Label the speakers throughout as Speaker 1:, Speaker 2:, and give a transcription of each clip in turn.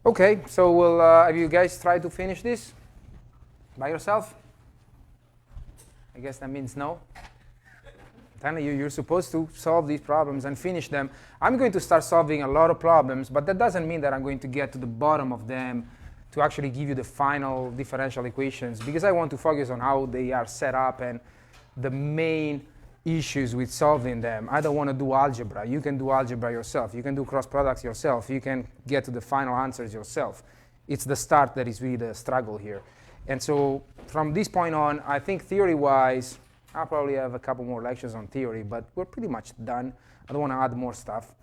Speaker 1: Okay, so have you guys tried to finish this by yourself? I guess that means no. Then you're supposed to solve these problems and finish them. I'm going to start solving a lot of problems, but that doesn't mean that I'm going to get to the bottom of them to actually give you the final differential equations, because I want to focus on how they are set up and the main issues with solving them. I don't want to do algebra. You can do algebra yourself. You can do cross products yourself. You can get to the final answers yourself. It's the start that is really the struggle here. And so from this point on, I think theory-wise, I'll probably have a couple more lectures on theory, but we're pretty much done. I don't want to add more stuff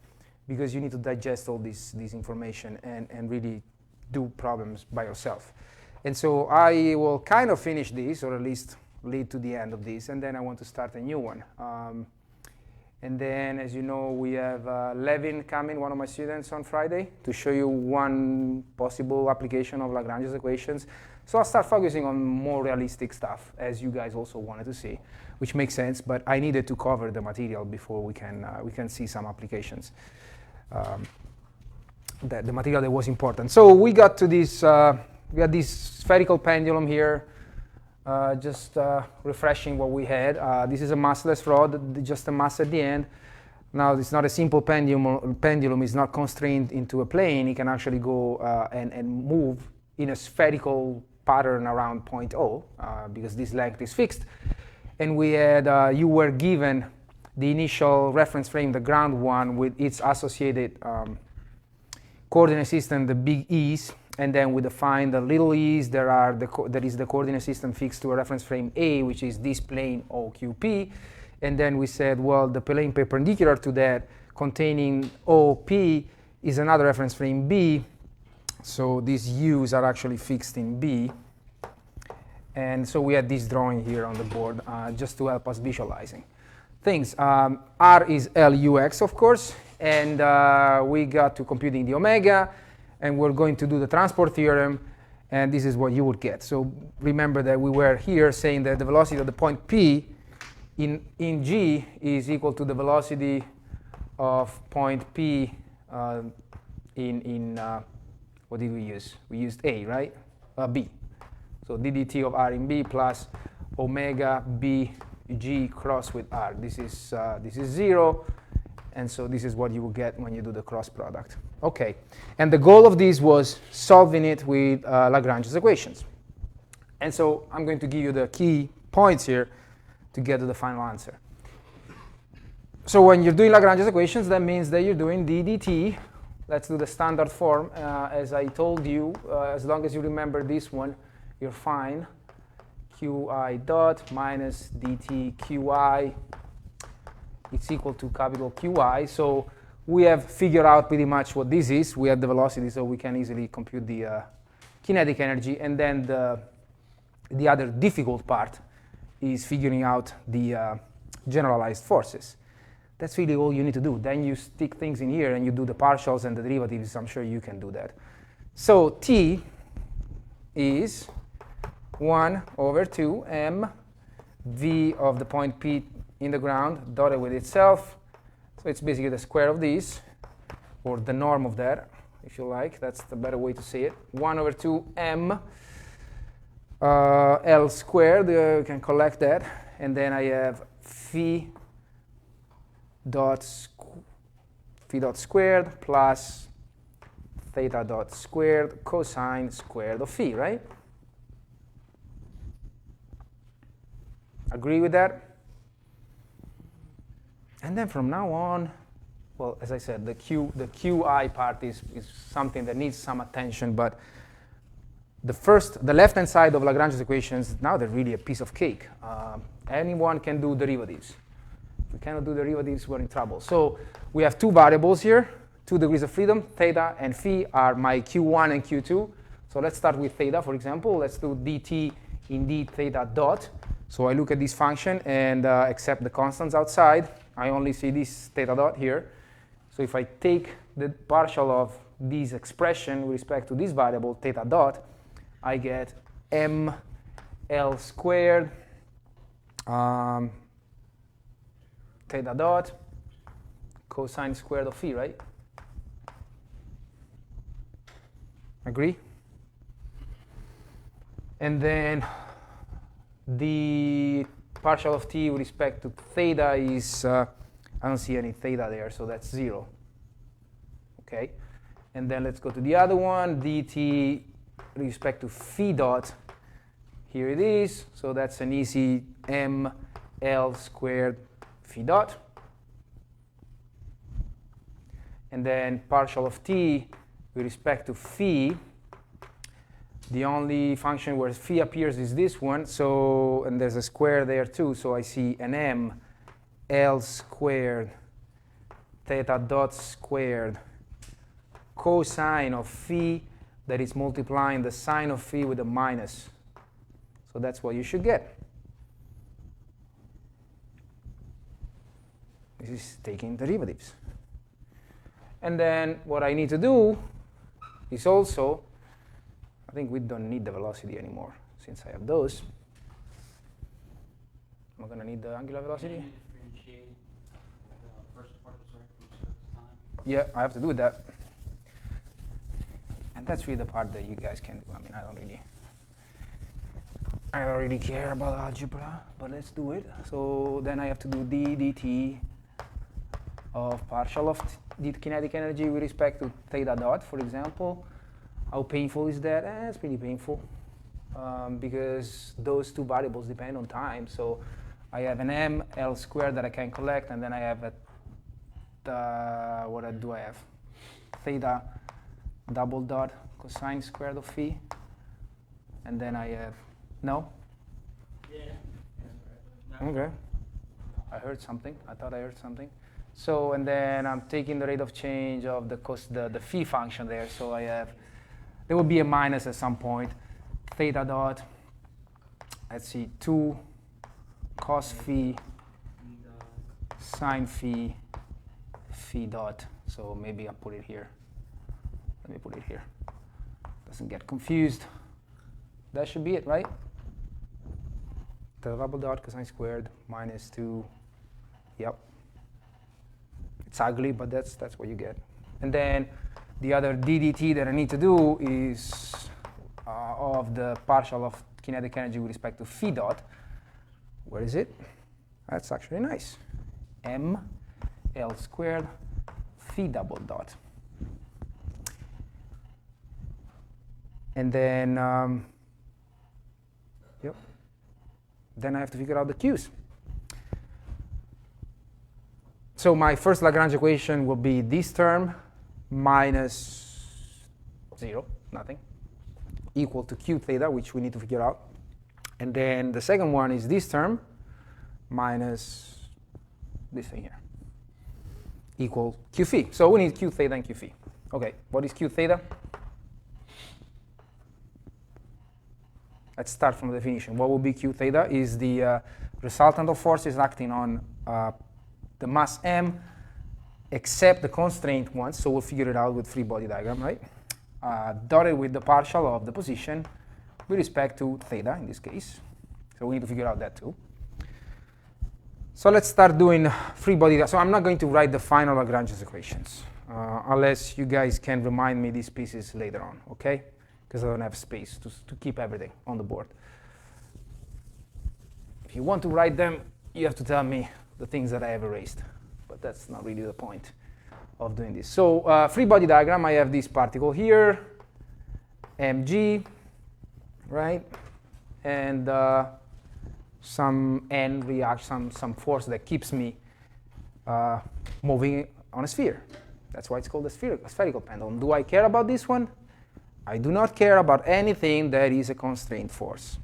Speaker 1: because you need to digest all this information and really do problems by yourself. And so I will kind of finish this, or at least lead to the end of this, and then I want to start a new one. And then, as you know, we have Levin coming, one of my students, on Friday to show you one possible application of Lagrange's equations. So I'll start focusing on more realistic stuff, as you guys also wanted to see, which makes sense, but I needed to cover the material before we can see some applications. The material that was important. So we got to this, we got this spherical pendulum here, just refreshing what we had. This is a massless rod, just a mass at the end. Now, it's not a simple pendulum. Pendulum is not constrained into a plane. It can actually go and move in a spherical pattern around point O, because this length is fixed. And we had, you were given the initial reference frame, the ground one, with its associated coordinate system, the big E's. And then we define the little e's. There is the coordinate system fixed to a reference frame A, which is this plane OQP. And then we said, well, the plane perpendicular to that, containing OP, is another reference frame B. So these U's are actually fixed in B. And so we had this drawing here on the board just to help us visualizing things. R is LUX, of course. And we got to computing the omega. And we're going to do the transport theorem, and this is what you would get. So remember that we were here saying that the velocity of the point P in G is equal to the velocity of point P in what did we use? We used A, right? B. So ddt of R in B plus omega B G cross with R. This is 0. And so this is what you will get when you do the cross product. OK. And the goal of this was solving it with Lagrange's equations. And so I'm going to give you the key points here to get to the final answer. So when you're doing Lagrange's equations, that means that you're doing d dt. Let's do the standard form. As I told you, as long as you remember this one, you're fine. Qi dot minus dt qi. It's equal to capital Qi. So we have figured out pretty much what this is. We have the velocity, so we can easily compute the kinetic energy. And then the other difficult part is figuring out the generalized forces. That's really all you need to do. Then you stick things in here, and you do the partials and the derivatives. I'm sure you can do that. So T is 1 over 2 m v of the point P in the ground dotted with itself. So it's basically the square of this, or the norm of that, if you like. That's the better way to say it. 1 over 2 m L squared. You can collect that. And then I have phi dot squared plus theta dot squared cosine squared of phi, right? Agree with that? And then from now on, well, as I said, the Qi part is something that needs some attention, but the left-hand side of Lagrange's equations, now they're really a piece of cake. Anyone can do derivatives. If we cannot do derivatives, we're in trouble. So we have two variables here, 2 degrees of freedom. Theta and phi are my Q1 and Q2. So let's start with theta, for example. Let's do dt in d theta dot. So I look at this function and accept the constants outside. I only see this theta dot here. So if I take the partial of this expression with respect to this variable, theta dot, I get m L squared theta dot cosine squared of phi, right? Agree? And then the partial of t with respect to theta is, I don't see any theta there, so that's 0. Okay? And then let's go to the other one, dt with respect to phi dot. Here it is, so that's an easy ml squared phi dot. And then partial of t with respect to phi, the only function where phi appears is this one, so, and there's a square there too, so I see an m l squared theta dot squared cosine of phi that is multiplying the sine of phi with a minus. So that's what you should get. This is taking derivatives. And then what I need to do is also, I think we don't need the velocity anymore since I have those. Am I going to need the angular velocity? Yeah, I have to do that. And that's really the part that you guys can do. I mean, I don't really care about algebra, but let's do it. So then I have to do d dt of partial of the kinetic energy with respect to theta dot, for example. How painful is that? It's pretty painful because those two variables depend on time. So I have an m l squared that I can collect, and then I have what do I have? Theta double dot cosine squared of phi, and then I have no. Yeah. Okay. I heard something. I thought I heard something. So and then I'm taking the rate of change of the phi function there. So I have, there will be a minus at some point. Theta dot, let's see, 2 cos phi sine phi phi dot. So maybe I'll put it here. Let me put it here. Doesn't get confused. That should be it, right? The double dot cosine squared minus 2. Yep. It's ugly, but that's what you get. And then the other ddt that I need to do is of the partial of kinetic energy with respect to phi dot. Where is it? That's actually nice. m l squared phi double dot. And then, yep. Then I have to figure out the q's. So my first Lagrange equation will be this term minus 0, nothing, equal to q theta, which we need to figure out. And then the second one is this term minus this thing here, equal q phi. So we need q theta and q phi. Okay, what is q theta? Let's start from the definition. What will be q theta? Is the resultant of forces acting on the mass m except the constraint ones, so we'll figure it out with free body diagram, right? Dotted with the partial of the position with respect to theta in this case. So we need to figure out that too. So let's start doing free body diagram. So I'm not going to write the final Lagrange's equations unless you guys can remind me these pieces later on, okay? Because I don't have space to keep everything on the board. If you want to write them, you have to tell me the things that I have erased. But that's not really the point of doing this. So free body diagram, I have this particle here, mg, right? And some n reaction, some force that keeps me moving on a sphere. That's why it's called a spherical pendulum. Do I care about this one? I do not care about anything that is a constraint force.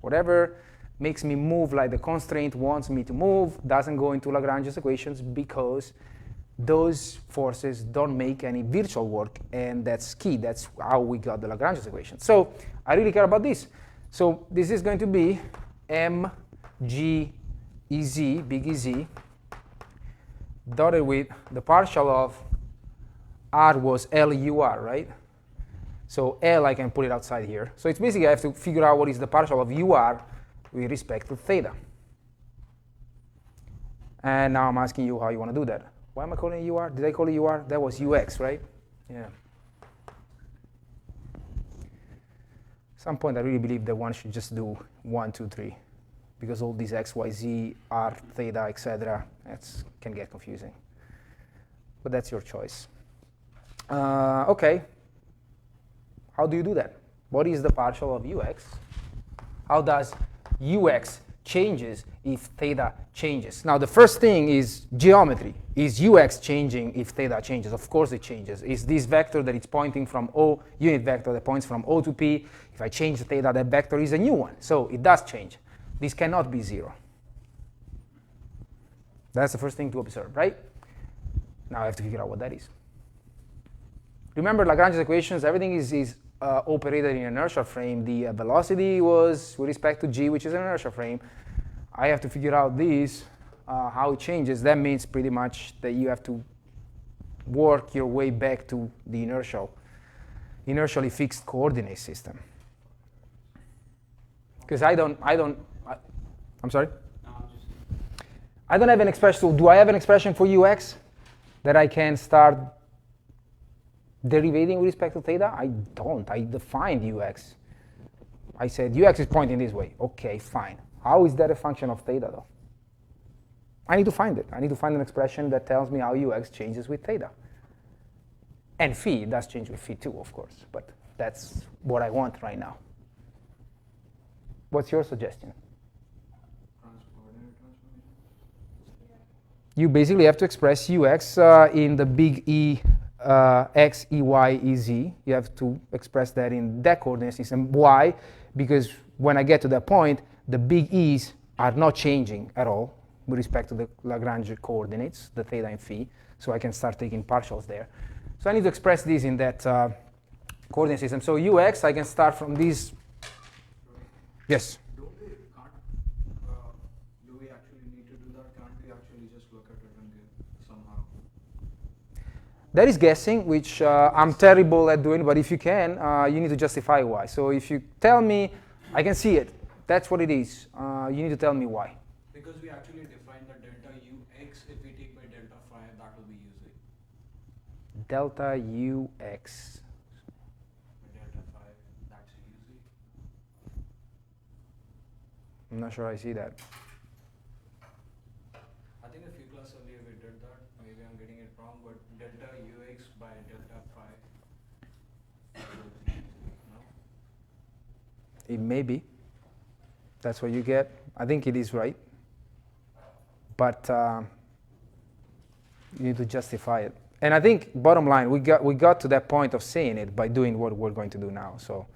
Speaker 1: Whatever makes me move like the constraint wants me to move doesn't go into Lagrange's equations because those forces don't make any virtual work, and that's key. That's how we got the Lagrange's equation. So I really care about this. So this is going to be mg ez, big Ez, dotted with the partial of r was LUR, right? So L, I can put it outside here. So it's basically I have to figure out what is the partial of UR with respect to theta. And now I'm asking you how you want to do that. Why am I calling it UR? Did I call it UR? That was UX, right? Yeah. some point I really believe that one should just do 1, 2, 3, because all these x, y, z, r, theta, etc. Can get confusing. But that's your choice. Okay. How do you do that? What is the partial of ux? How does ux changes if theta changes? Now, the first thing is geometry. Is ux changing if theta changes? Of course it changes. Is this vector that it's pointing from O, unit vector that points from O to P, if I change the theta, that vector is a new one. So it does change. This cannot be 0. That's the first thing to observe, right? Now I have to figure out what that is. Remember Lagrange's equations, everything is operated in an inertial frame. The velocity was with respect to g, which is an inertial frame. I have to figure out this, how it changes. That means pretty much that you have to work your way back to the inertially fixed coordinate system. Because I'm sorry? I don't have an expression. So do I have an expression for ux that I can start derivating with respect to theta? I don't. I defined ux. I said ux is pointing this way. OK, fine. How is that a function of theta, though? I need to find it. I need to find an expression that tells me how ux changes with theta. And phi does change with phi too, of course. But that's what I want right now. What's your suggestion? You basically have to express ux in the big E x, ey, ez. You have to express that in that coordinate system. Why? Because when I get to that point, the big E's are not changing at all with respect to the Lagrange coordinates, the theta and phi. So I can start taking partials there. So I need to express this in that coordinate system. So ux, I can start from this. Yes?
Speaker 2: Do we actually need to do that? Can't we actually just look at it and give somehow?
Speaker 1: That is guessing, which I'm terrible at doing, but if you can, you need to justify why. So if you tell me, I can see it, that's what it is, you need to tell me why.
Speaker 2: Because we actually define the delta ux, if we take by delta phi, that will be uz.
Speaker 1: Delta ux.
Speaker 2: Delta phi, that's uz.
Speaker 1: I'm not sure I see that.
Speaker 2: I think a few classes earlier we did that. Maybe I'm getting it wrong, but delta ux by delta phi. No?
Speaker 1: It may be. That's what you get. I think it is right. But you need to justify it. And I think, bottom line, we got to that point of saying it by doing what we're going to do now. So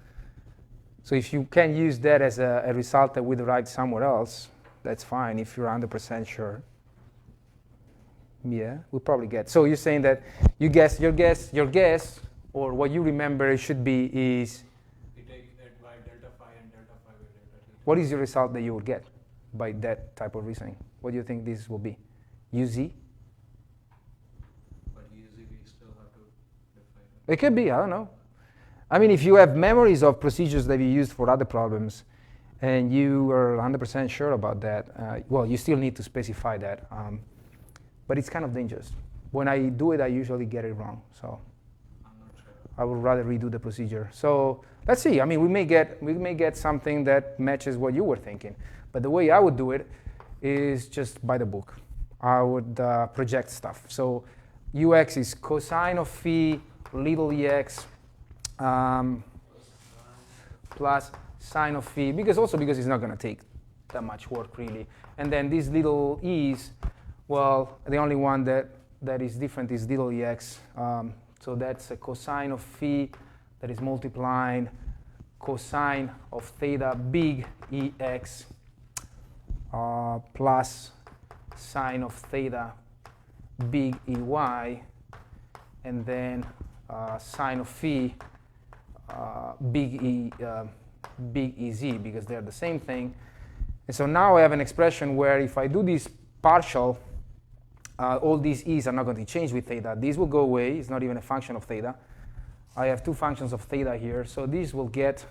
Speaker 1: if you can use that as a result that we derived somewhere else, that's fine. If you're 100% sure, yeah, we'll probably get. So you're saying that your guess, or what you remember it should be is.
Speaker 2: We take it by delta phi and delta phi by delta t.
Speaker 1: What is your result that you would get by that type of reasoning? What do you think this will be? uz?
Speaker 2: But uz we still have to define it.
Speaker 1: It could be. I don't know. I mean, if you have memories of procedures that you used for other problems, and you are 100% sure about that, well, you still need to specify that. But it's kind of dangerous. When I do it, I usually get it wrong. So
Speaker 2: I'm not sure.
Speaker 1: I would rather redo the procedure. So let's see. I mean, we may get something that matches what you were thinking. But the way I would do it is just by the book. I would project stuff. So ux is cosine of phi little ex plus sine of phi, because it's not going to take that much work really. And then these little e's, well, the only one that is different is little ex. So that's a cosine of phi that is multiplying cosine of theta big ex plus sine of theta big ey, and then sine of phi big ez, because they're the same thing. And so now I have an expression where if I do this partial, all these e's are not going to change with theta. These will go away. It's not even a function of theta. I have two functions of theta here. So these will get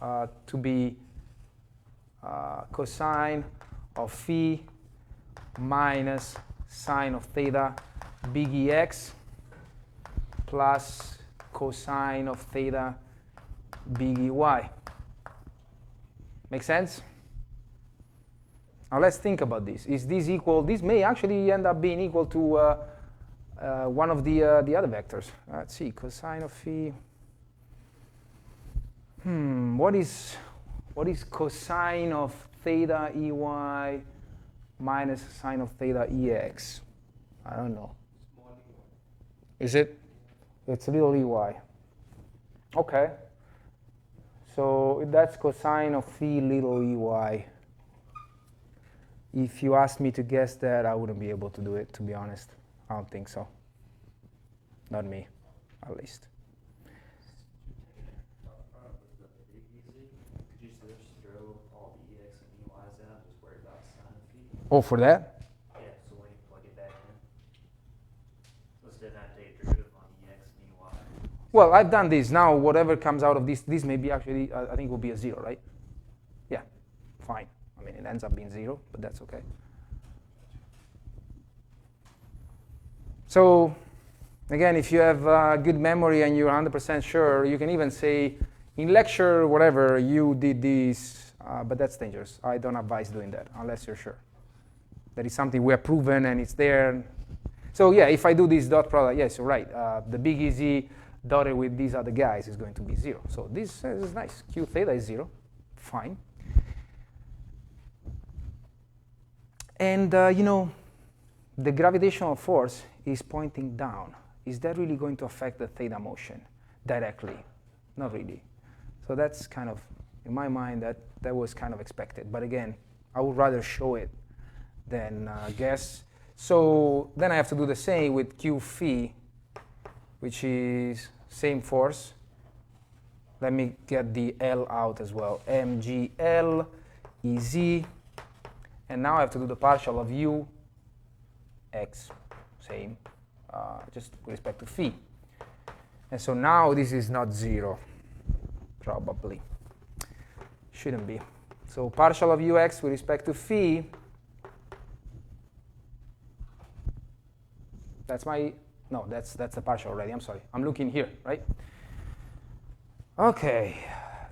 Speaker 1: to be cosine of phi minus sine of theta big ex plus cosine of theta big ey. Make sense? Now let's think about this. Is this equal? This may actually end up being equal to one of the other vectors. Let's see, cosine of phi. What is cosine of theta EY minus sine of theta EX? I don't know.
Speaker 2: Small ey.
Speaker 1: Is it? It's a little EY. Okay. So that's cosine of phi little EY. If you asked me to guess that, I wouldn't be able to do it, to be honest. I don't think so. Not me, at least.
Speaker 3: Could you just throw all the EX and EYs out, just worry about sine of phi?
Speaker 1: Oh, for that?
Speaker 3: Yeah, so when you plug it back in, let's then have to take derivative on EX and EY.
Speaker 1: Well, I've done this. Now, whatever comes out of this may be actually, I think will be a 0, right? Yeah, fine. I mean, it ends up being 0, but that's okay. So, again, if you have good memory and you're 100% sure, you can even say, in lecture, whatever, you did this, but that's dangerous. I don't advise doing that unless you're sure. That is something we have proven and it's there. So yeah, if I do this dot product, yes, you're right. The big easy dotted with these other guys is going to be 0. So this is nice. Q theta is 0. Fine. And, the gravitational force is pointing down. Is that really going to affect the theta motion directly? Not really. So that's kind of, in my mind, that was kind of expected. But again, I would rather show it than guess. So then I have to do the same with Q phi, which is same force. Let me get the L out as well. mgl Ez. And now I have to do the partial of u x, same, just with respect to phi. And so now this is not 0, probably. Shouldn't be. So partial of ux with respect to phi, that's the partial already, I'm sorry. I'm looking here, right? Okay,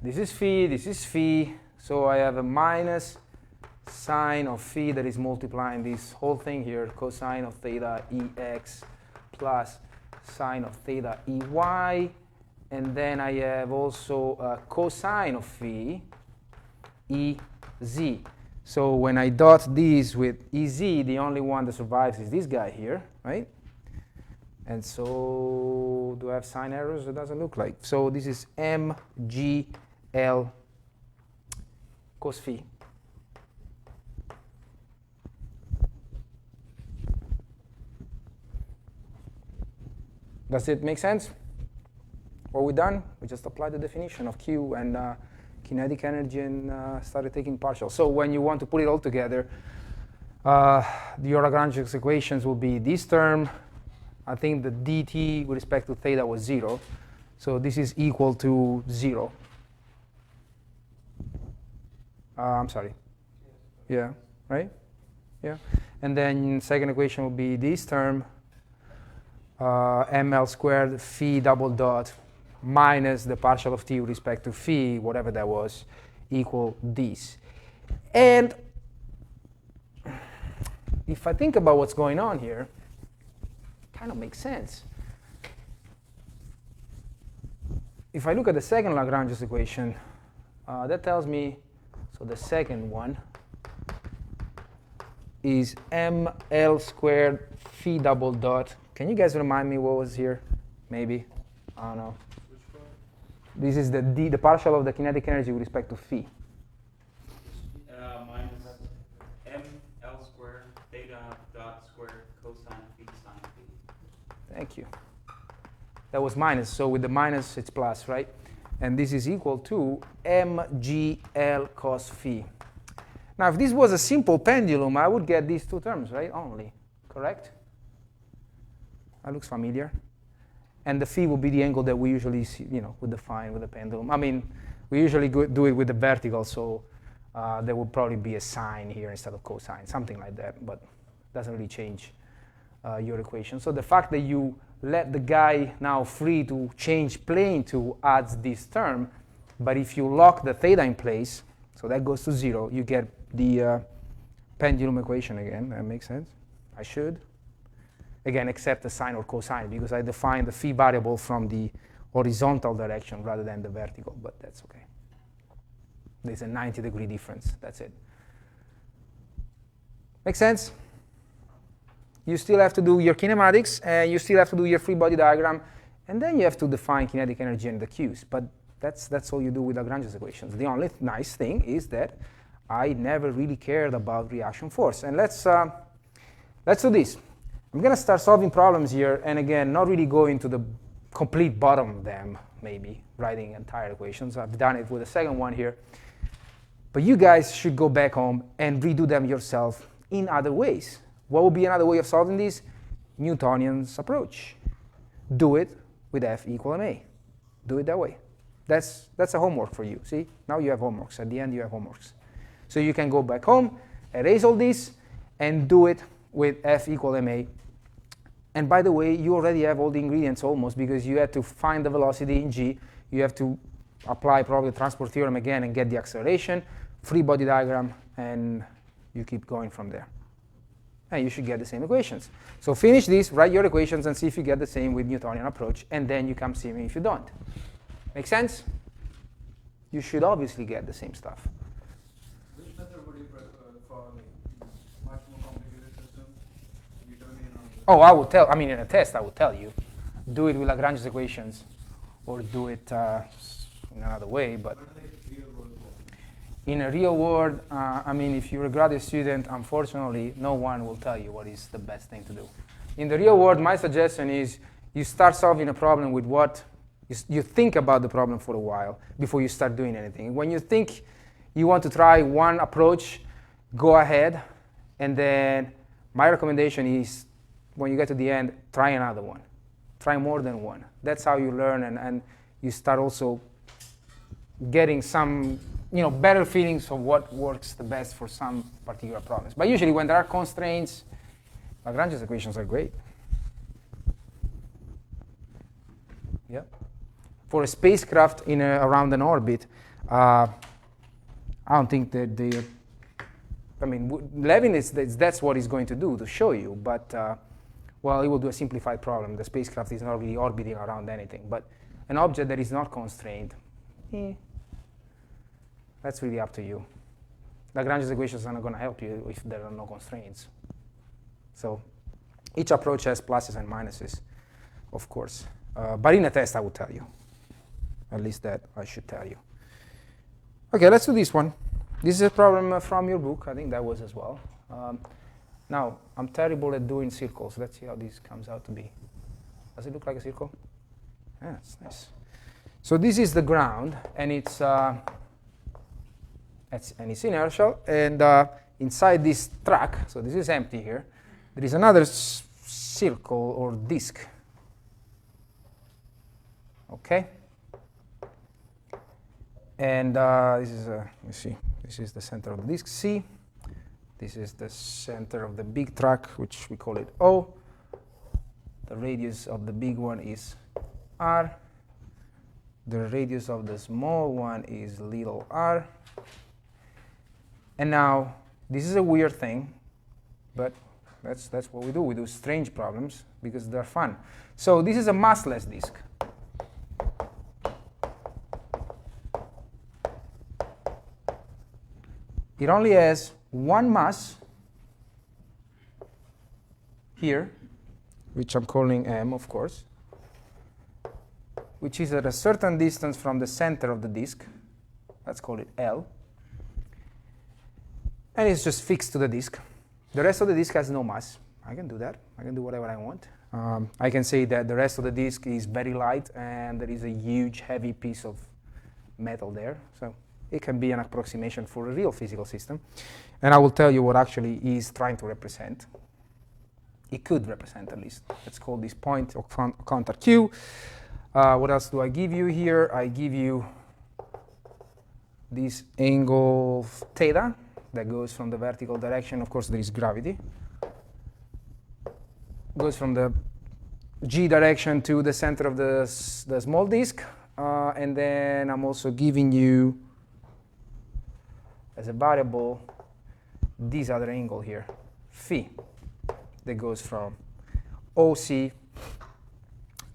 Speaker 1: this is phi, so I have a minus sine of phi that is multiplying this whole thing here, cosine of theta ex plus sine of theta ey, and then I have also cosine of phi ez. So when I dot these with ez, the only one that survives is this guy here, right? And so do I have sign errors? It doesn't look like. So this is mgl cos phi. Does it make sense? Are we done? We just applied the definition of Q and kinetic energy and started taking partials. So when you want to put it all together, your Lagrange equations will be this term. I think the dt with respect to theta was 0. So this is equal to 0. I'm sorry. Yeah, right? Yeah. And then second equation will be this term. ml squared phi double dot minus the partial of t with respect to phi, whatever that was, equal this. And if I think about what's going on here, it kind of makes sense. If I look at the second Lagrange's equation, that tells me, so the second one is ml squared phi double dot. Can you guys remind me what was here? Maybe. I don't know.
Speaker 2: Which one?
Speaker 1: This is the partial of the kinetic energy with respect to phi.
Speaker 3: Minus ml squared theta dot squared cosine phi sine phi.
Speaker 1: Thank you. That was minus, so with the minus it's plus, right? And this is equal to mgl cos phi. Now, if this was a simple pendulum, I would get these two terms, right? Only, correct? That looks familiar. And the phi will be the angle that we usually see, would define with the pendulum. I mean, we usually do it with the vertical, so there will probably be a sine here instead of cosine, something like that, but it doesn't really change your equation. So the fact that you let the guy now free to change plane to adds this term, but if you lock the theta in place, So that goes to 0. You get the pendulum equation again. That makes sense. I should. Again, except the sine or cosine, because I define the phi variable from the horizontal direction rather than the vertical, but that's okay. There's a 90-degree difference. That's it. Make sense? You still have to do your kinematics, and you still have to do your free body diagram, and then you have to define kinetic energy and the Q's. But that's all you do with Lagrange's equations. The only nice thing is that I never really cared about reaction force. And let's do this. I'm going to start solving problems here, and again, not really go into the complete bottom of them, maybe, writing entire equations. I've done it with the second one here. But you guys should go back home and redo them yourself in other ways. What would be another way of solving this? Newtonian's approach. Do it with F equal ma. Do it that way. That's a homework for you. See? Now you have homeworks. At the end, you have homeworks. So you can go back home, erase all this, and do it with F equal ma. And by the way, you already have all the ingredients almost, because you had to find the velocity in g. You have to apply probably the transport theorem again and get the acceleration, free body diagram, and you keep going from there. And you should get the same equations. So finish this, write your equations, and see if you get the same with Newtonian approach, and then you come see me if you don't. Make sense? You should obviously get the same stuff.
Speaker 2: Which method would you prefer for much more complicated system? Newtonian or
Speaker 1: Oh, I would tell, I mean, in a test, I would tell you. Do it with Lagrange's equations, or do it in another way, but in a real world, I mean, if you're a graduate student, unfortunately, no one will tell you what is the best thing to do. In the real world, my suggestion is you start solving a problem with what you think about the problem for a while before you start doing anything. When you think you want to try one approach, go ahead, and then my recommendation is when you get to the end, try another one. Try more than one. That's how you learn, and you start also getting some better feelings of what works the best for some particular problems. But usually when there are constraints, Lagrange's equations are great. Yeah. For a spacecraft around an orbit, I don't think that I mean, Levin that's what he's going to do, to show you. But, well, he will do a simplified problem. The spacecraft is not really orbiting around anything. But an object that is not constrained, that's really up to you. Lagrange's equations are not going to help you if there are no constraints. So each approach has pluses and minuses, of course. But in a test, I would tell you. At least that I should tell you. OK, let's do this one. This is a problem from your book. I think that was as well. Now, I'm terrible at doing circles. Let's see how this comes out to be. Does it look like a circle? Yeah, it's nice. So this is the ground, and it's inertial. And inside this track, so this is empty here, there is another circle or disk. OK? And this is, you see, this is the center of the disk C. This is the center of the big track, which we call it O. The radius of the big one is R. The radius of the small one is little r. And now, this is a weird thing, but that's what we do. We do strange problems because they're fun. So this is a massless disk. It only has one mass here, which I'm calling m, of course, which is at a certain distance from the center of the disk. Let's call it L. And it's just fixed to the disk. The rest of the disk has no mass. I can do that. I can do whatever I want. I can say that the rest of the disk is very light, and there is a huge, heavy piece of metal there. So it can be an approximation for a real physical system. And I will tell you what actually is trying to represent. It could represent, at least. Let's call this point of contact Q. What else do I give you here? I give you this angle theta that goes from the vertical direction. Of course, there is gravity. Goes from the g direction to the center of the small disk. And then I'm also giving you as a variable this other angle here, phi, that goes from OC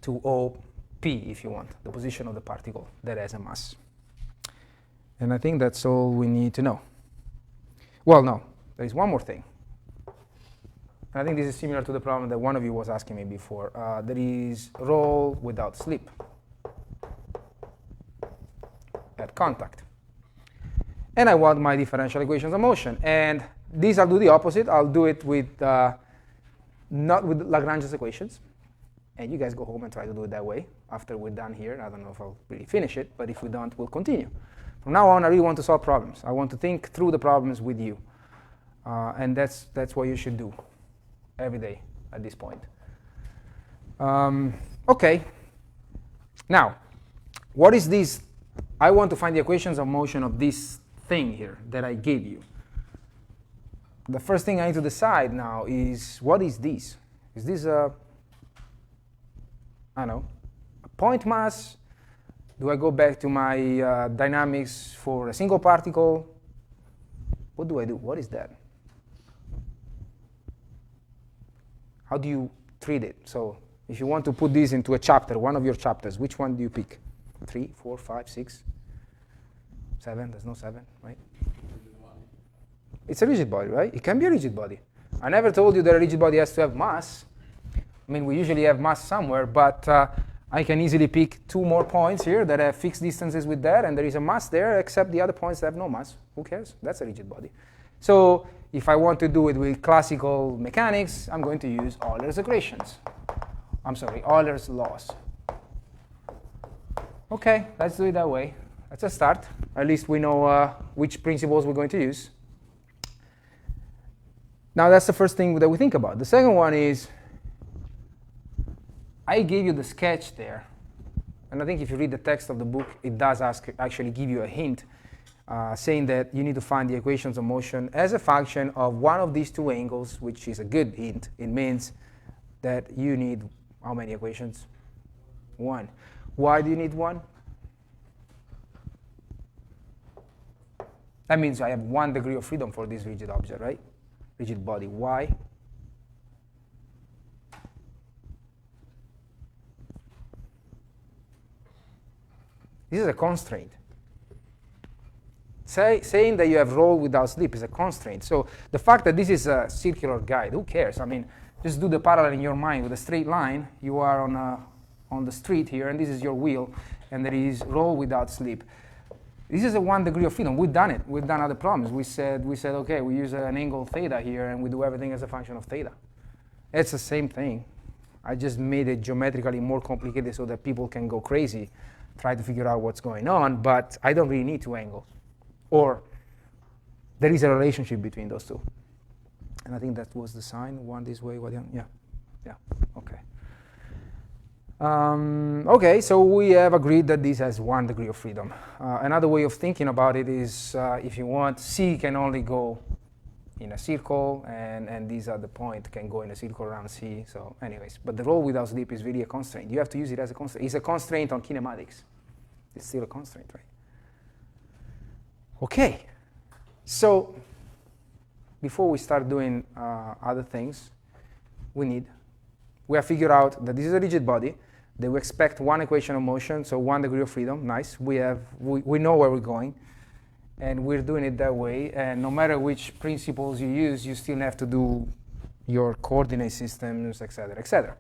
Speaker 1: to OP, if you want, the position of the particle that has a mass. And I think that's all we need to know. Well, no, there is one more thing. And I think this is similar to the problem that one of you was asking me before. There is roll without slip at contact. And I want my differential equations of motion. And these I'll do the opposite. I'll do it with not with Lagrange's equations. And you guys go home and try to do it that way after we're done here. I don't know if I'll really finish it, but if we don't, we'll continue. From now on, I really want to solve problems. I want to think through the problems with you. And that's what you should do every day at this point. OK. Now, what is this? I want to find the equations of motion of this thing here that I gave you. The first thing I need to decide now is, what is this? Is this a, I don't know, a point mass? Do I go back to my dynamics for a single particle? What do I do? What is that? How do you treat it? So if you want to put this into a chapter, one of your chapters, which one do you pick? 3, 4, 5, 6, 7? There's no 7, right? It's a rigid body, right? It can be a rigid body. I never told you that a rigid body has to have mass. I mean, we usually have mass somewhere, but I can easily pick 2 more points here that have fixed distances with that, and there is a mass there, except the other points that have no mass. Who cares? That's a rigid body. So if I want to do it with classical mechanics, I'm going to use Euler's equations. I'm sorry, Euler's laws. OK, let's do it that way. That's a start. At least we know which principles we're going to use. Now, that's the first thing that we think about. The second one is, I gave you the sketch there. And I think if you read the text of the book, it does actually give you a hint saying that you need to find the equations of motion as a function of one of these 2 angles, which is a good hint. It means that you need how many equations? 1. Why do you need 1? That means I have 1 degree of freedom for this rigid object, right? Rigid body. Why? This is a constraint. Saying that you have roll without slip is a constraint. So the fact that this is a circular guide, who cares? I mean, just do the parallel in your mind with a straight line. You are on the street here, and this is your wheel, and there is roll without slip. This is a 1 degree of freedom. We've done it. We've done other problems. We said, OK, we use an angle theta here, and we do everything as a function of theta. It's the same thing. I just made it geometrically more complicated so that people can go crazy, try to figure out what's going on. But I don't really need 2 angles. Or there is a relationship between those 2. And I think that was the sign. 1 this way, 1 the other. Yeah. OK. OK, so we have agreed that this has 1 degree of freedom. Another way of thinking about it is, if you want, C can only go in a circle, and these are the point can go in a circle around C. So anyways, but the roll without slip is really a constraint. You have to use it as a constraint. It's a constraint on kinematics. It's still a constraint, right? OK, so before we start doing other things, we have figured out that this is a rigid body, that we expect 1 equation of motion, so 1 degree of freedom. Nice. We know where we're going, and we're doing it that way. And no matter which principles you use, you still have to do your coordinate systems, et cetera, et cetera.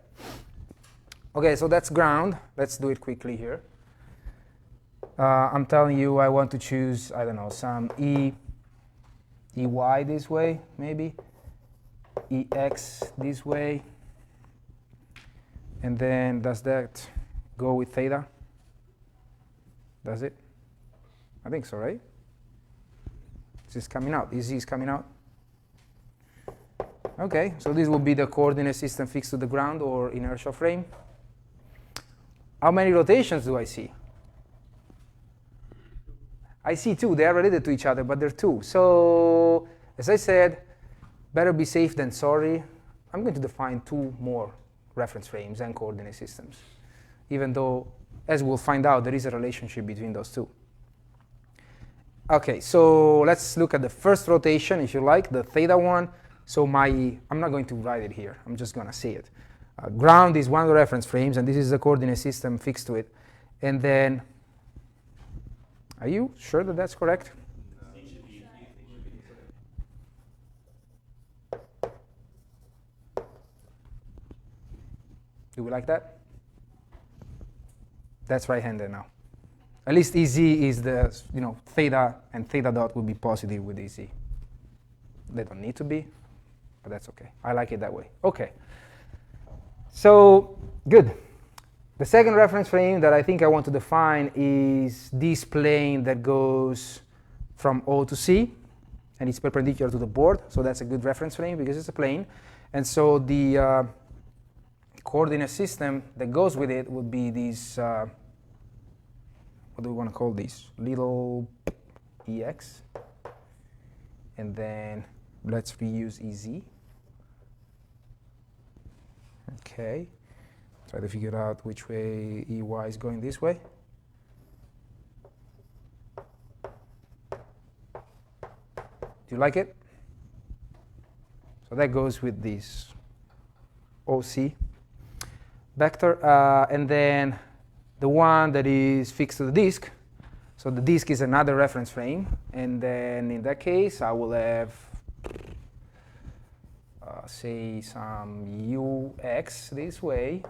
Speaker 1: OK, so that's ground. Let's do it quickly here. I'm telling you I want to choose, I don't know, some EY this way, maybe, EX this way. And then does that go with theta? Does it? I think so, right? This is coming out. This is coming out. OK, so this will be the coordinate system fixed to the ground or inertial frame. How many rotations do I see? I see 2. They are related to each other, but they're 2. So as I said, better be safe than sorry. I'm going to define 2 more reference frames and coordinate systems, even though, as we'll find out, there is a relationship between those 2. Okay, so let's look at the first rotation, if you like, the theta one. So I'm not going to write it here. I'm just going to say it. Ground is one of the reference frames, and this is the coordinate system fixed to it. And then, are you sure that that's correct? Do we like that? That's right-handed now. At least EZ is the, theta, and theta dot will be positive with EZ. They don't need to be, but that's okay. I like it that way. Okay. So, good. The second reference frame that I think I want to define is this plane that goes from O to C, and it's perpendicular to the board. So that's a good reference frame because it's a plane. And so the coordinate system that goes with it would be these, what do we want to call these? Little EX. And then let's reuse EZ. Okay. Try to figure out which way EY is going this way. Do you like it? So that goes with this OC vector. And then the one that is fixed to the disk. So the disk is another reference frame. And then in that case, I will have, say, some UX this way.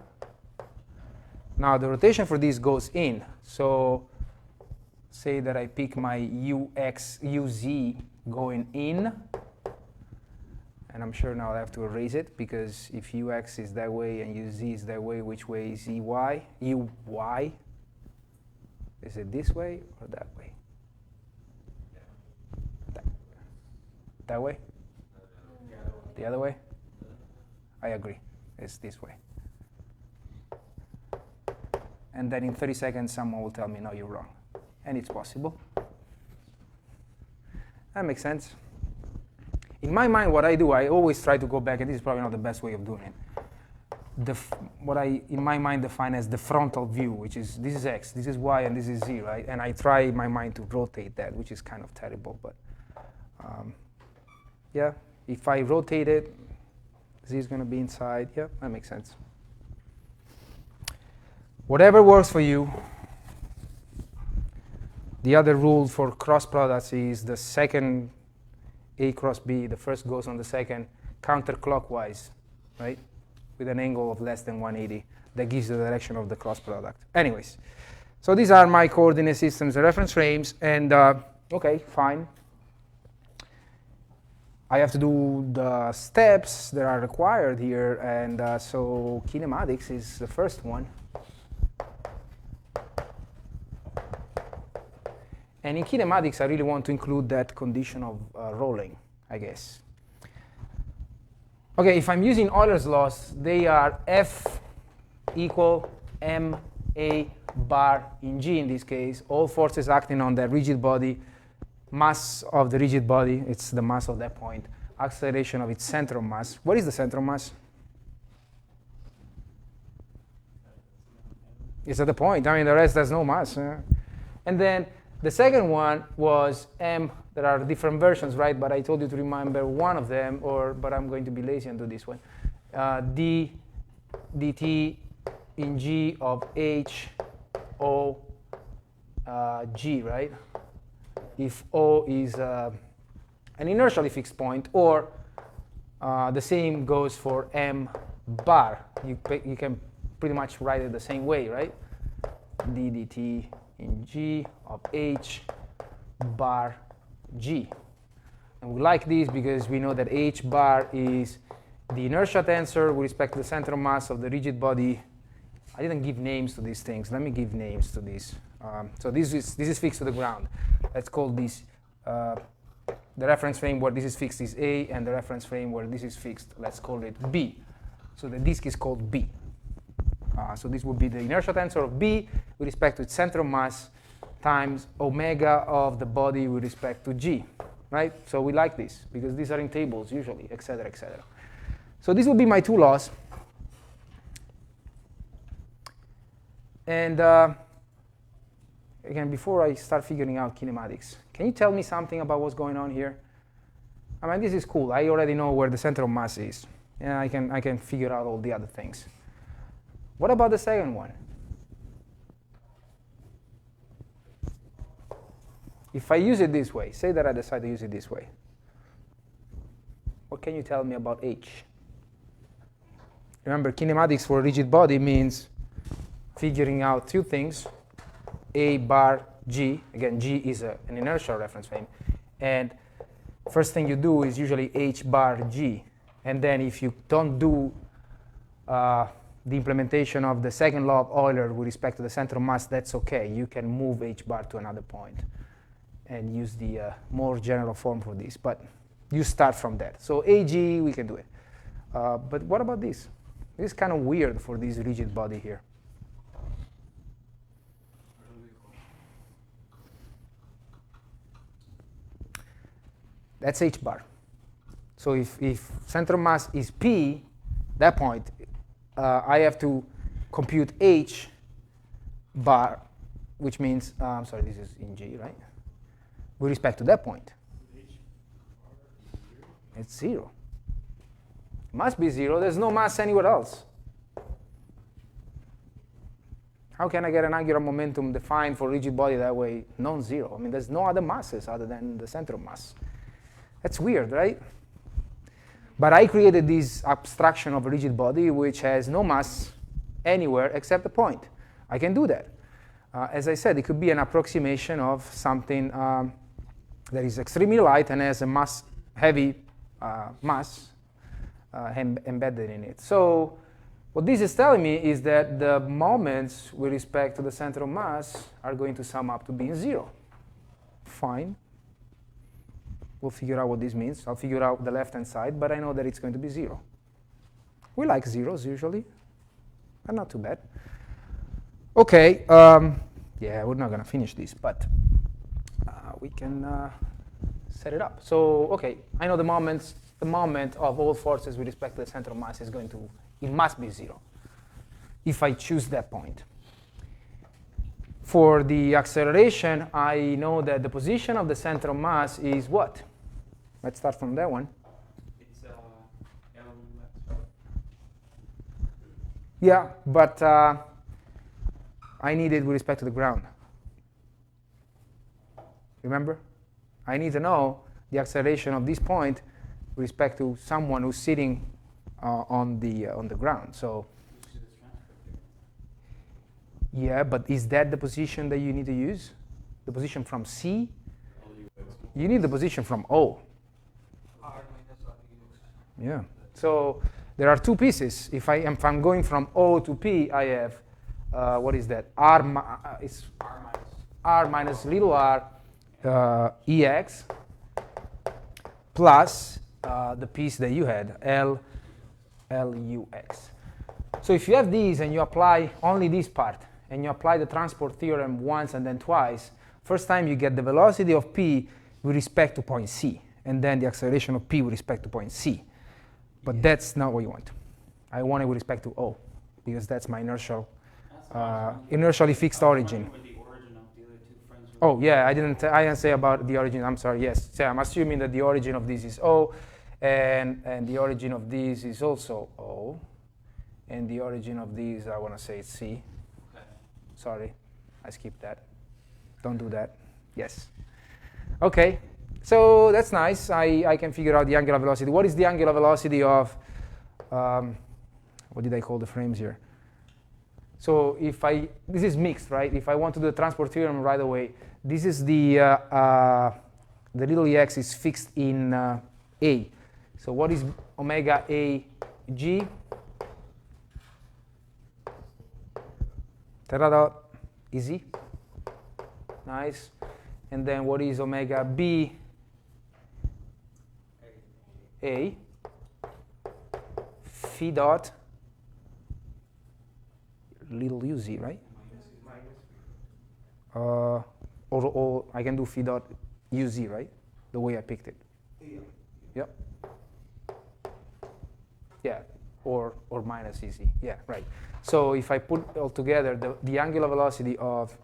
Speaker 1: Now the rotation for this goes in. So say that I pick my UZ going in. And I'm sure now I have to erase it, because if UX is that way and UZ is that way, which way is EY? UY? Is it this way or that way? That way? The other way? I agree. It's this way. And then in 30 seconds, someone will tell me, no, you're wrong. And it's possible. That makes sense. In my mind, what I do, I always try to go back, and this is probably not the best way of doing it. What I, in my mind, define as the frontal view, which is, this is X, this is Y, and this is Z, right? And I try in my mind to rotate that, which is kind of terrible. But yeah, if I rotate it, Z is going to be inside. Yeah, that makes sense. Whatever works for you. The other rule for cross products is the second A cross B, the first goes on the second, counterclockwise, right? With an angle of less than 180. That gives the direction of the cross product. Anyways, so these are my coordinate systems, the reference frames, and okay, fine. I have to do the steps that are required here, and so kinematics is the first one. And in kinematics, I really want to include that condition of rolling, I guess. Okay, if I'm using Euler's laws, they are F equal ma bar in G in this case. All forces acting on the rigid body, mass of the rigid body, it's the mass of that point, acceleration of its center of mass. What is the center of mass? It's at the point. I mean, the rest has no mass. And then the second one was m. There are different versions, right? But I told you to remember one of them, but I'm going to be lazy and do this one. D dt in G of H O G, right? If O is an inertially fixed point, or the same goes for m bar. You can pretty much write it the same way, right? D dt in G of H bar G. And we like this because we know that H bar is the inertia tensor with respect to the center of mass of the rigid body. I didn't give names to these things. Let me give names to these. So this is fixed to the ground. Let's call this the reference frame where this is fixed is A, and the reference frame where this is fixed, let's call it B. So the disk is called B. So this would be the inertia tensor of B with respect to its center of mass times omega of the body with respect to G, right? So we like this because these are in tables usually, et cetera, et cetera. So these will be my two laws. And again, before I start figuring out kinematics, can you tell me something about what's going on here? I mean, this is cool. I already know where the center of mass is. And I can figure out all the other things. What about the second one? If I use it this way, say that I decide to use it this way, what can you tell me about H? Remember, kinematics for a rigid body means figuring out two things, A bar G. Again, G is an inertial reference frame. And first thing you do is usually H bar G. And then if you don't do the implementation of the second law of Euler with respect to the center of mass, that's OK. You can move H bar to another point and use the more general form for this. But you start from that. So AG, we can do it. But what about this? This is kind of weird for this rigid body here. That's H bar. So if center of mass is P, that point, I have to compute H bar, which means, I'm sorry, this is in G, right? With respect to that point. It's 0. It must be 0. There's no mass anywhere else. How can I get an angular momentum defined for rigid body that way, non-zero? I mean, there's no other masses other than the center of mass. That's weird, right? But I created this abstraction of a rigid body which has no mass anywhere except the point. I can do that. As I said, it could be an approximation of something that is extremely light and has a mass, heavy mass embedded in it. So what this is telling me is that the moments with respect to the center of mass are going to sum up to being 0. Fine. We'll figure out what this means. I'll figure out the left-hand side, but I know that it's going to be 0. We like zeros usually, but not too bad. OK, yeah, we're not going to finish this, but we can set it up. So OK, I know the moment of all forces with respect to the center of mass is going to, it must be 0 if I choose that point. For the acceleration, I know that the position of the center of mass is what? Let's start from that one.
Speaker 3: It's L.
Speaker 1: Yeah, but I need it with respect to the ground. Remember? I need to know the acceleration of this point with respect to someone who's sitting on the ground. So yeah, but is that the position that you need to use? The position from C? You need the position from O. Yeah. So there are two pieces. If I'm going from O to P, I have what is that? R minus little r Ex plus the piece that you had, Lux. So if you have these and you apply only this part, and you apply the transport theorem once and then twice, first time you get the velocity of P with respect to point C, and then the acceleration of P with respect to point C. But that's not what you want. I want it with respect to O, because that's my inertially fixed origin. Oh yeah, I didn't say about the origin. I'm sorry. Yes, so I'm assuming that the origin of this is O, and the origin of this is also O, and the origin of these, I want to say it's C. Okay. Sorry, I skipped that. Don't do that. Yes. Okay. So that's nice. I can figure out the angular velocity. What is the angular velocity of, what did I call the frames here? So if this is mixed, right? If I want to do the transport theorem right away, this is the little Ex is fixed in A. So what is omega A G? Ta-da-da, easy. Nice. And then what is omega B A? Phi dot little uz, right? Or I can do phi dot uz, right? The way I picked it. Yep. Yeah, or minus ez. Yeah, right. So if I put all together, the angular velocity of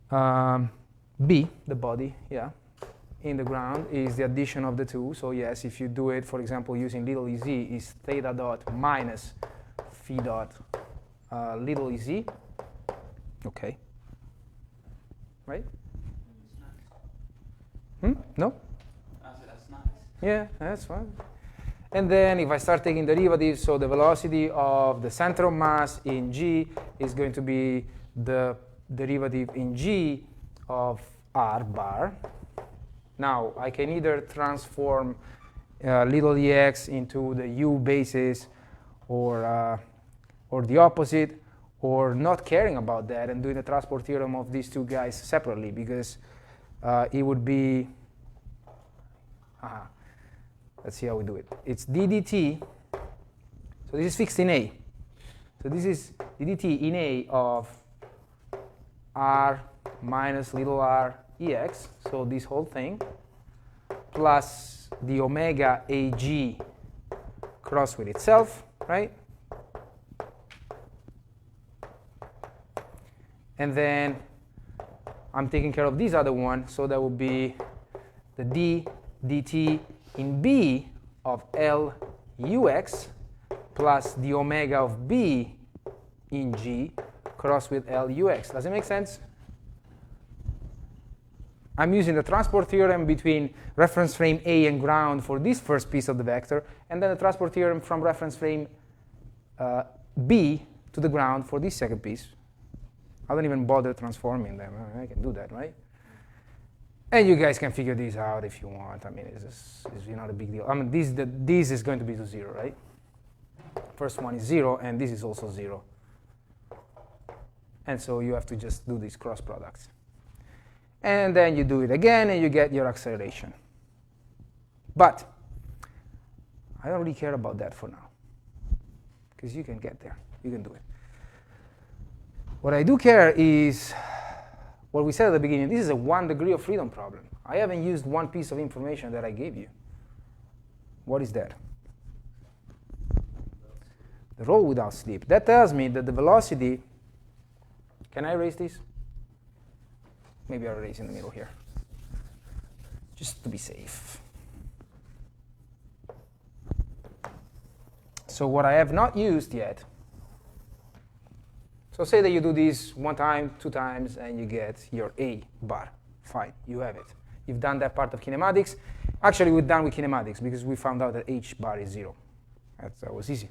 Speaker 1: B, the body, yeah, in the ground is the addition of the two. So yes, if you do it, for example, using little ez, is theta dot minus phi dot little ez. Okay. Right? No?
Speaker 3: That's nice.
Speaker 1: Yeah, that's fine. And then if I start taking derivatives, so the velocity of the center of mass in g is going to be the derivative in g of r bar. Now, I can either transform little ex into the u basis or the opposite, or not caring about that and doing the transport theorem of these two guys separately, because it would be, let's see how we do it. It's ddt, so this is fixed in A. So this is ddt in A of r minus little r ex, so this whole thing, plus the omega ag cross with itself, right? And then I'm taking care of this other one, so that would be the d dt in B of L ux plus the omega of B in G cross with L ux. Does it make sense? I'm using the transport theorem between reference frame A and ground for this first piece of the vector, and then the transport theorem from reference frame B to the ground for this second piece. I don't even bother transforming them. I can do that, right? And you guys can figure this out if you want. I mean, it's not a big deal. I mean, this is going to be to 0, right? First one is 0, and this is also 0. And so you have to just do these cross products. And then you do it again, and you get your acceleration. But I don't really care about that for now, because you can get there. You can do it. What I do care is what we said at the beginning. This is a 1 degree of freedom problem. I haven't used one piece of information that I gave you. What is that? The roll without slip. That tells me that the velocity, can I erase this? Maybe I'll erase in the middle here, just to be safe. So what I have not used yet, so say that you do this 1 time, 2 times, and you get your A bar. Fine, you have it. You've done that part of kinematics. Actually, we're done with kinematics because we found out that H bar is 0. That was easy.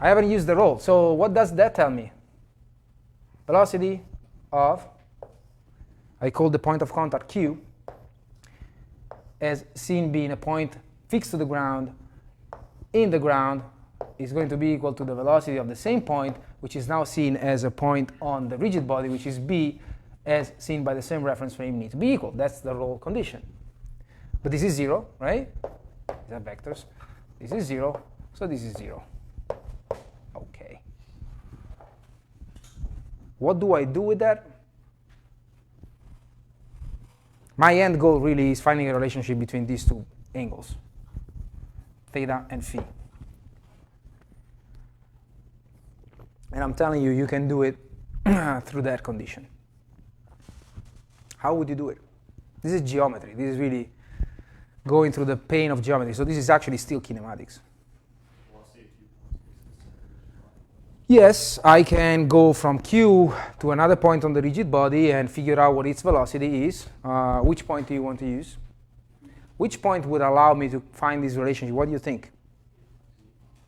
Speaker 1: I haven't used the roll. So what does that tell me? Velocity of, I call the point of contact Q, as seen being a point fixed to the ground, in the ground, is going to be equal to the velocity of the same point, which is now seen as a point on the rigid body, which is B, as seen by the same reference frame, need to be equal. That's the roll condition. But this is 0, right? These are vectors. This is 0, so this is 0. OK. What do I do with that? My end goal really is finding a relationship between these two angles, theta and phi. And I'm telling you, you can do it through that condition. How would you do it? This is geometry. This is really going through the pain of geometry. So this is actually still kinematics. Yes, I can go from Q to another point on the rigid body and figure out what its velocity is. Which point do you want to use? Which point would allow me to find this relationship? What do you think?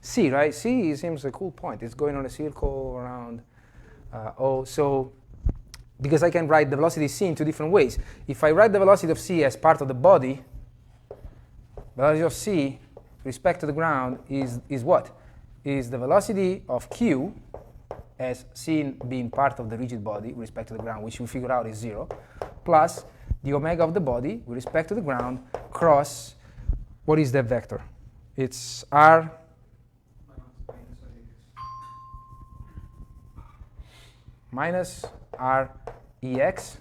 Speaker 1: C, right? C seems a cool point. It's going on a circle around O. So, because I can write the velocity C in 2 different ways. If I write the velocity of C as part of the body, velocity of C with respect to the ground is what? Is the velocity of Q as seen being part of the rigid body with respect to the ground, which we figure out is 0, plus the omega of the body with respect to the ground cross, what is that vector? It's R minus R ex,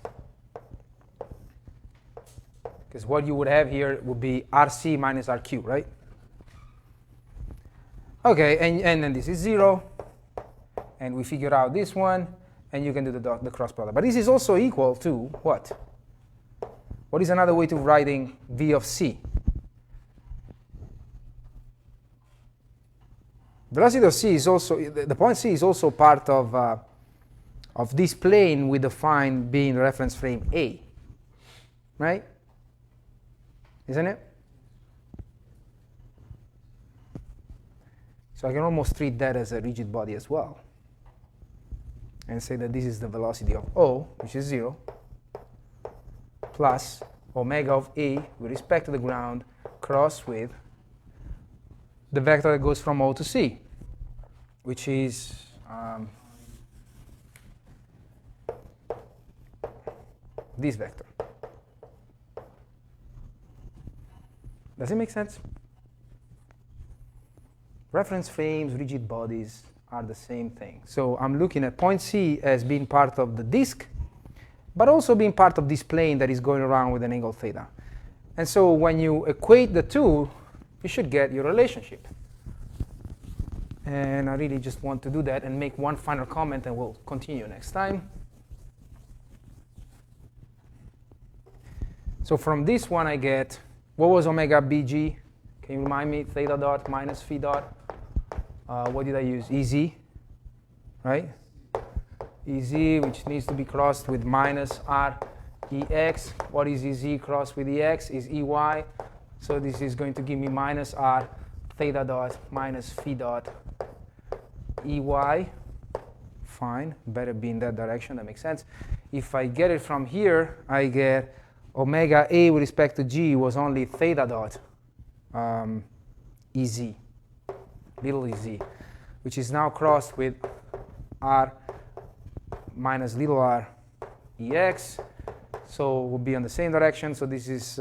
Speaker 1: because what you would have here would be RC minus RQ, right? Okay, and then this is 0, and we figure out this one, and you can do the cross product. But this is also equal to what? What is another way to writing V of c? Velocity of c is also, the point c is also part of this plane we define being reference frame A, right? Isn't it? So I can almost treat that as a rigid body as well, and say that this is the velocity of O, which is 0, plus omega of A with respect to the ground cross with the vector that goes from O to C, which is this vector. Does it make sense? Reference frames, rigid bodies are the same thing. So I'm looking at point C as being part of the disk, but also being part of this plane that is going around with an angle theta. And so when you equate the two, you should get your relationship. And I really just want to do that and make one final comment, and we'll continue next time. So from this one I get, what was omega bg? Can you remind me? Theta dot minus phi dot. What did I use? Ez, right? Ez, which needs to be crossed with minus r ex. What is Ez crossed with ex? Is ey. So this is going to give me minus r theta dot minus phi dot ey. Fine, better be in that direction, that makes sense. If I get it from here, I get omega a with respect to g was only theta dot Ez, little ez, which is now crossed with r minus little r ex. So we'll be on the same direction. So this is,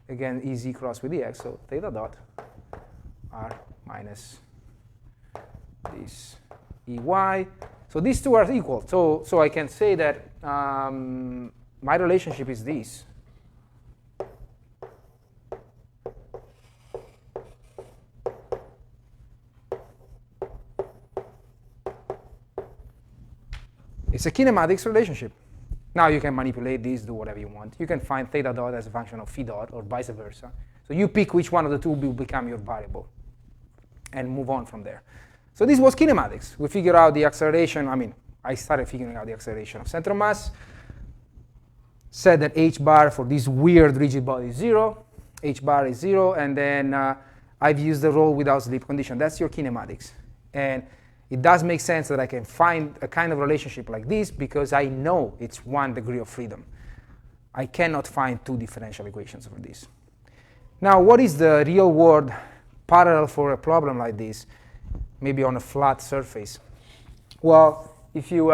Speaker 1: again, Ez crossed with ex. So theta dot r minus this ey. So these two are equal. So I can say that my relationship is this. It's a kinematics relationship. Now you can manipulate this, do whatever you want. You can find theta dot as a function of phi dot or vice versa. So you pick which one of the two will become your variable and move on from there. So this was kinematics. We figured out the acceleration. I mean, I started figuring out the acceleration of center of mass, said that h bar for this weird rigid body is 0, h bar is 0, and then I've used the roll without slip condition. That's your kinematics. And it does make sense that I can find a kind of relationship like this because I know it's 1 degree of freedom. I cannot find two differential equations for this. Now, what is the real world parallel for a problem like this, maybe on a flat surface? Well, if you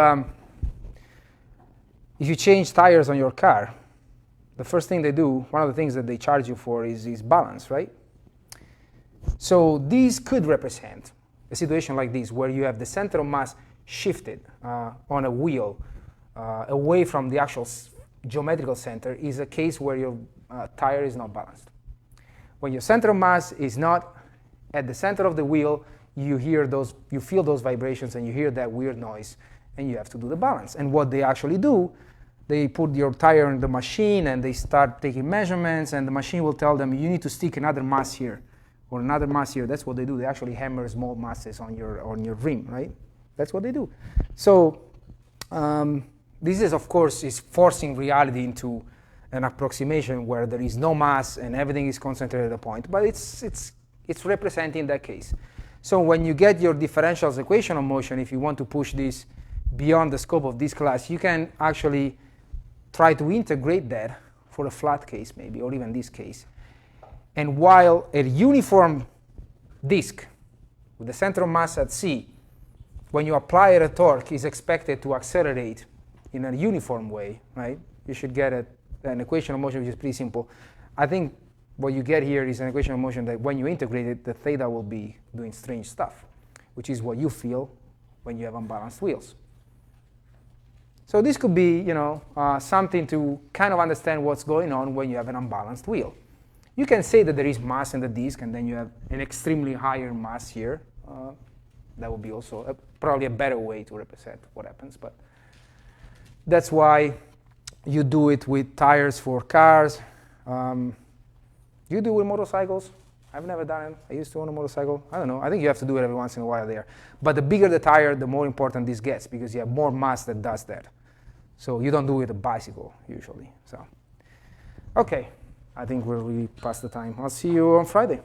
Speaker 1: change tires on your car, the first thing they do, one of the things that they charge you for is balance, right? So these could represent a situation like this, where you have the center of mass shifted on a wheel away from the actual geometrical center, is a case where your tire is not balanced. When your center of mass is not at the center of the wheel, you feel those vibrations and you hear that weird noise, and you have to do the balance. And what they actually do, they put your tire in the machine and they start taking measurements, and the machine will tell them, you need to stick another mass here or another mass here. That's what they do. They actually hammer small masses on your rim, right? That's what they do. So this is, of course, is forcing reality into an approximation where there is no mass and everything is concentrated at a point. But it's representing that case. So when you get your differentials equation of motion, if you want to push this beyond the scope of this class, you can actually try to integrate that for a flat case maybe, or even this case. And while a uniform disk with the center of mass at C, when you apply a torque, is expected to accelerate in a uniform way, right? You should get an equation of motion which is pretty simple. I think what you get here is an equation of motion that when you integrate it, the theta will be doing strange stuff, which is what you feel when you have unbalanced wheels. So this could be, something to kind of understand what's going on when you have an unbalanced wheel. You can say that there is mass in the disk, and then you have an extremely higher mass here. That would be also probably a better way to represent what happens. But that's why you do it with tires for cars. You do it with motorcycles. I've never done it. I used to own a motorcycle. I don't know. I think you have to do it every once in a while there. But the bigger the tire, the more important this gets because you have more mass that does that. So you don't do it with a bicycle usually. So, okay. I think we're really past the time. I'll see you on Friday.